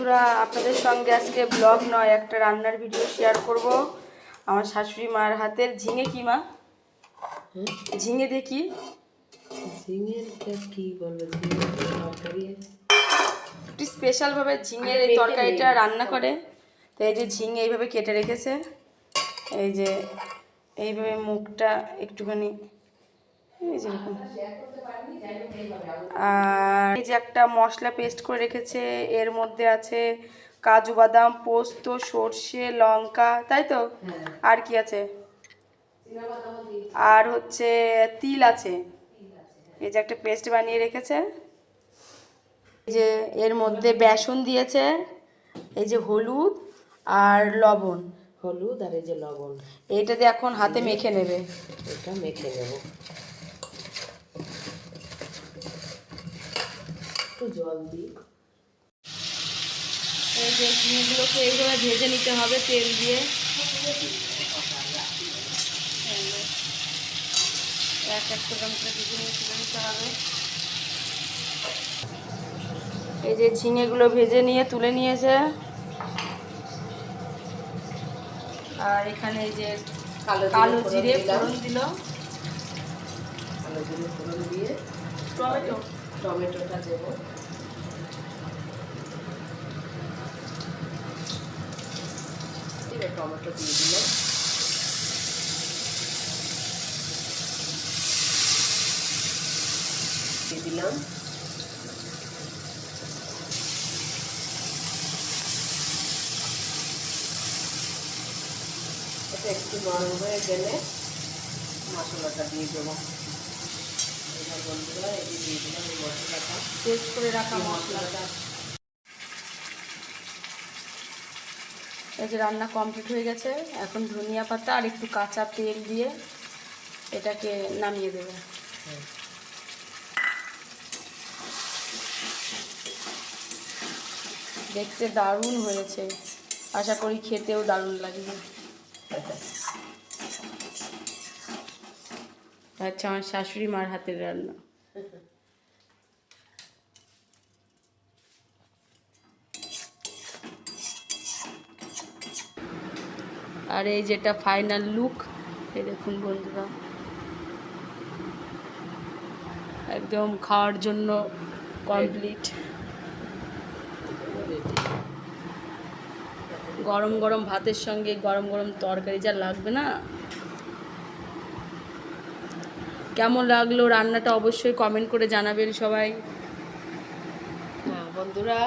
বন্ধুরা, আপনাদের সঙ্গে আজকে ব্লগ নয়, একটা রান্নার ভিডিও শেয়ার করব। আমার শাশুড়ি মার হাতের ঝিঙে। কি মা? ঝিঙে দেখি। ঝিঙেরটা কি বলো? তরকারি একটু স্পেশালভাবে ঝিঙের এই তরকারিটা রান্না করে। তো এই যে ঝিঙে এইভাবে কেটে রেখেছে, এই যে এইভাবে মুখটা একটুখানি এই যেরকম। আর এই যে একটা মশলা পেস্ট করে রেখেছে, এর মধ্যে আছে কাজু বাদাম, পোস্ত, সর্ষে, লঙ্কা, তাই তো? আর কি আছে? আর হচ্ছে তিল আছে। এই যে একটা পেস্ট বানিয়ে রেখেছে। এই যে এর মধ্যে বেসন দিয়েছে, এই যে হলুদ আর লবণ। হলুদ আর এই যে লবণ, এইটা দিয়ে এখন হাতে মেখে নেবে। এটা মেখে নেব। একটু জল দিই। এই যে ঝিঙেগুলোকে এইভাবে ভেজে নিতে হবে তেল দিয়ে। এক এক করে ভেজে নিয়ে তুলে নিতে হবে। এই যে ঝিঙেগুলো ভেজে নিয়ে তুলে নিয়েছে। আর এখানে এই যে কালো জিরে ফোড়ন দিল। কালো জিরে ফোড়ন দিয়ে টমেটোটা দেব। টমেটো দিয়ে দিলাম। দিয়ে দিলাম এটা একটু নরম হয়ে গেলে মশলাটা দিয়ে দেবো। এবার বন্ধুরা এই দিয়ে দিলাম এই মশলাটা, পেস্ট করে রাখা মশলাটা। এই যে রান্না কমপ্লিট হয়ে গেছে। এখন ধনিয়া পাতা আর একটু কাঁচা তেল দিয়ে এটাকে নামিয়ে দেবে। দেখতে দারুণ হয়েছে, আশা করি খেতেও দারুণ লাগবে। আচ্ছা, আমার শাশুড়ি মার হাতের রান্না। আর এই যেটা ফাইনাল লুক, এই দেখুন বন্ধুরা, একদম খাওয়ার জন্য কমপ্লিট। গরম গরম ভাতের সঙ্গে গরম গরম তরকারি যা লাগবে না। কেমন লাগলো রান্নাটা অবশ্যই কমেন্ট করে জানাবেন সবাই। বন্ধুরা